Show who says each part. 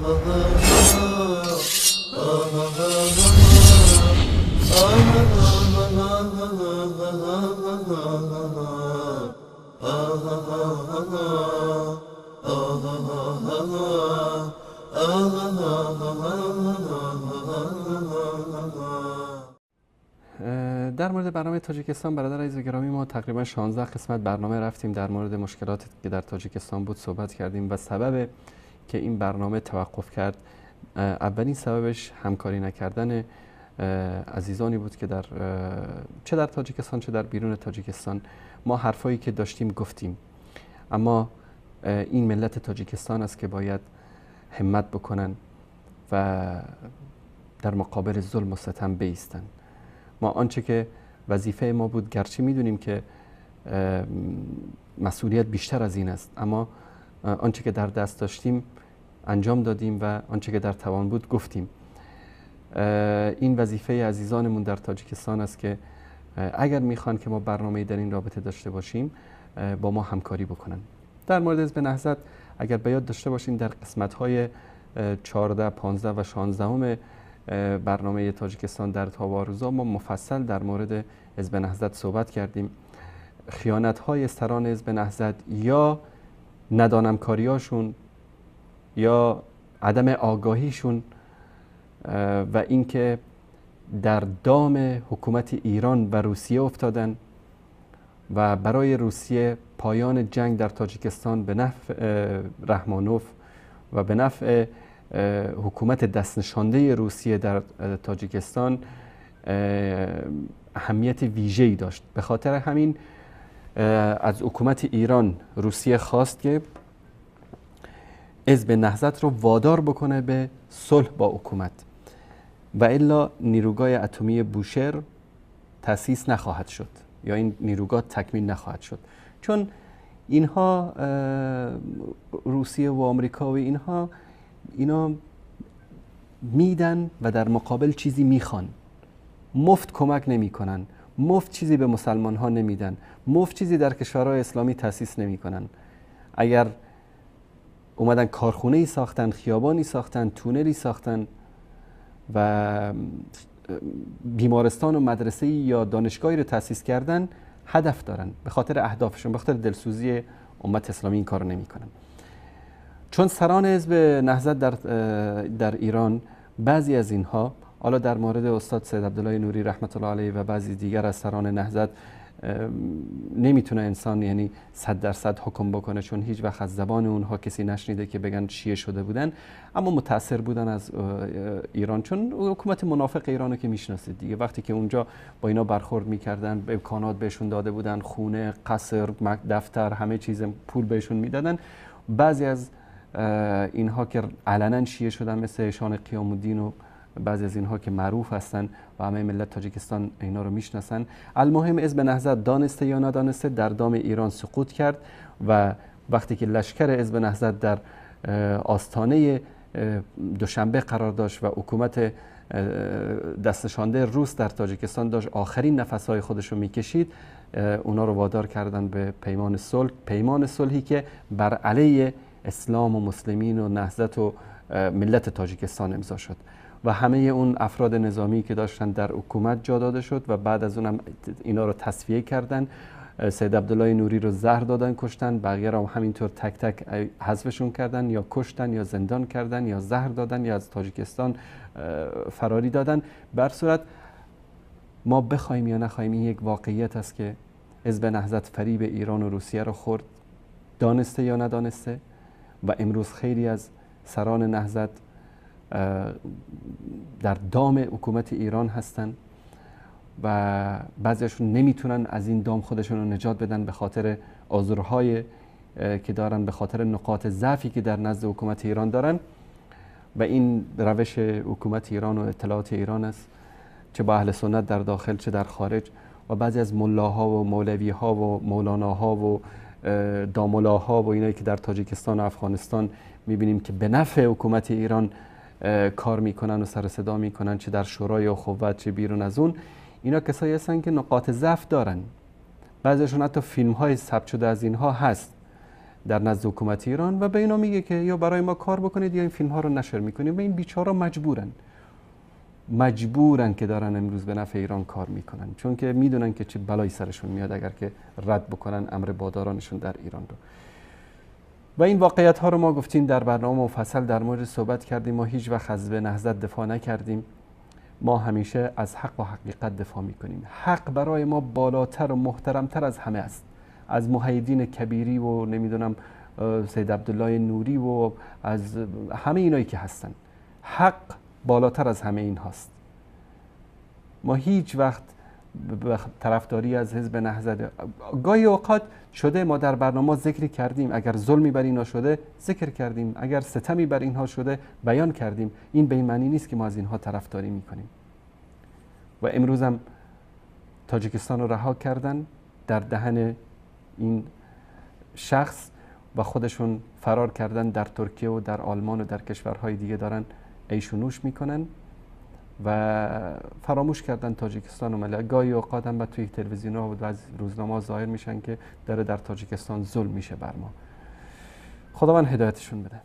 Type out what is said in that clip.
Speaker 1: در مورد برنامه تاجیکستان برادر عزیز و گرامی، ما تقریبا 16 قسمت برنامه رفتیم، در مورد مشکلاتی که در تاجیکستان بود صحبت کردیم و سبب که این برنامه توقف کرد، اولین سببش همکاری نکردن عزیزانی بود که چه در تاجیکستان چه در بیرون تاجیکستان. ما حرفایی که داشتیم گفتیم، اما این ملت تاجیکستان است که باید همت بکنن و در مقابل ظلم و ستم بایستن. ما آنچه که وظیفه ما بود، گرچه میدونیم که مسئولیت بیشتر از این است، اما آنچه که در دست داشتیم انجام دادیم و آنچه که در توان بود گفتیم. این وظیفه عزیزانمون در تاجیکستان است که اگر میخوان که ما برنامه‌ای در این رابطه داشته باشیم با ما همکاری بکنن. در مورد حزب نهضت اگر به یاد داشته باشین، در قسمت‌های 14، 15 و 16 برنامه تاجیکستان در تاواروزا ما مفصل در مورد حزب نهضت صحبت کردیم. خیانت‌های سران حزب نهضت یا ندانمکاریاشون یا عدم آگاهیشون و اینکه در دام حکومت ایران و روسیه افتادن و برای روسیه پایان جنگ در تاجیکستان به نفع رحمانوف و به نفع حکومت دستنشانده روسیه در تاجیکستان اهمیت ویژه‌ای داشت. به خاطر همین از حکومت ایران روسیه خواست که حزب نهضت رو وادار بکنه به صلح با حکومت و الا نیروگاه اتمی بوشهر تأسیس نخواهد شد یا این نیروگاه تکمیل نخواهد شد، چون اینها روسیه و آمریکا و اینا میدن و در مقابل چیزی میخوان. مفت کمک نمیکنن، مفت چیزی به مسلمان ها نمیدن، مفت چیزی در کشورهای اسلامی تأسیس نمیکنن. اگر اومدن کارخونه‌ای ساختن، خیابانی ساختن، تونلی ساختن و بیمارستان و مدرسه‌ای یا دانشگاهی رو تأسیس کردن، هدف دارن، به خاطر اهدافشون، به خاطر دلسوزی امت اسلامی این کارو نمیکنن. چون سران حزب نهضت در ایران، بعضی از اینها، حالا در مورد استاد سید عبدالله نوری رحمت الله علیه و بعضی دیگر از سران نهضت نمیتونه انسان یعنی 100% حکم بکنه، چون هیچ وقت از زبان اونها کسی نشنیده که بگن شیعه شده بودن، اما متاثر بودن از ایران، چون حکومت منافق ایرانو که میشناسید دیگه. وقتی که اونجا با اینا برخورد میکردن، امکانات بهشون داده بودن، خونه، قصر، دفتر، همه چیز، پول بهشون میدادن. بعضی از اینها که علنا شیعه شدن مثل ایشان قیام الدین و بعضی از اینها که معروف هستن و همه ملت تاجیکستان اینا رو میشناسن. المهم حزب نهضت دانسته یا ندانسته در دام ایران سقوط کرد و وقتی که لشکر حزب نهضت در آستانه دوشنبه قرار داشت و حکومت دستنشانده روس در تاجیکستان داشت آخرین نفسهای خودش رو میکشید، اونا رو وادار کردن به پیمان صلحی که بر علیه اسلام و مسلمین و نهضت و ملت تاجیکستان امضا شد و همه اون افراد نظامی که داشتن در حکومت جا داده شد و بعد از اونم اینا رو تصفیه کردن. سید عبدالله نوری رو زهر دادن، کشتن، بقیه رو همینطور تک تک حذفشون کردن یا کشتن یا زندان کردن یا زهر دادن یا از تاجیکستان فراری دادن. بر صورت ما بخوایم یا نخوایم این یک واقعیت است که حزب نهضت فریب ایران و روسیه رو خورد، دانسته یا ندانسته، و امروز خیلی از سران نهضت در دام حکومت ایران هستن و بعضیشون نمیتونن از این دام خودشون رو نجات بدن به خاطر عذرهای که دارن، به خاطر نقاط ضعفی که در نزد حکومت ایران دارن. و این روش حکومت ایران و اطلاعات ایران است، چه با اهل سنت در داخل چه در خارج، و بعضی از ملاها و مولویها و مولاناها و داملاها و اینایی که در تاجیکستان و افغانستان میبینیم که به نفع حکومت ایران کار میکنن و سر صدا میکنن، چه در شورای اخوت چه بیرون از اون. اینا کسایی هستن که نقاط ضعف دارن. بعضیشون حتی فیلم های ثبت شده از اینها هست در نزد حکومت ایران و به اینا میگه که یا برای ما کار بکنید یا این فیلم ها رو نشر میکنیم و این بیچارا مجبورن که دارن امروز به نفع ایران کار میکنن، چون که میدونن که چه بلایی سرشون میاد اگر که رد بکنن امر بادارانشون در ایران رو. و این واقعیت ها رو ما گفتیم در برنامه مفصل در مورد صحبت کردیم. ما هیچ وقت از به نهضت دفاع نکردیم، ما همیشه از حق و حقیقت دفاع میکنیم. حق برای ما بالاتر و محترمتر از همه است، از محیدین کبیری و نمیدونم سید عبدالله نوری و از همه اینایی که هستن. حق بالاتر از همه این هاست. ما هیچ وقت طرفداری از حزب نهضت، گاهی اوقات شده ما در برنامه ذکر کردیم، اگر ظلمی بر اینها شده ذکر کردیم، اگر ستمی بر اینها شده بیان کردیم. این به این معنی نیست که ما از اینها طرفداری میکنیم. و امروز هم تاجیکستان رو رها کردن در دهن این شخص و خودشون فرار کردن در ترکیه و در آلمان و در کشورهای دیگه دارن عیش و نوش میکنن و فراموش کردن تاجیکستان و ملت. گاهی اوقات هم توی تلویزیون‌ها و از روزنامه‌ها ظاهر میشن که داره در تاجیکستان ظلم میشه بر ما. خداوند هدایتشون بده.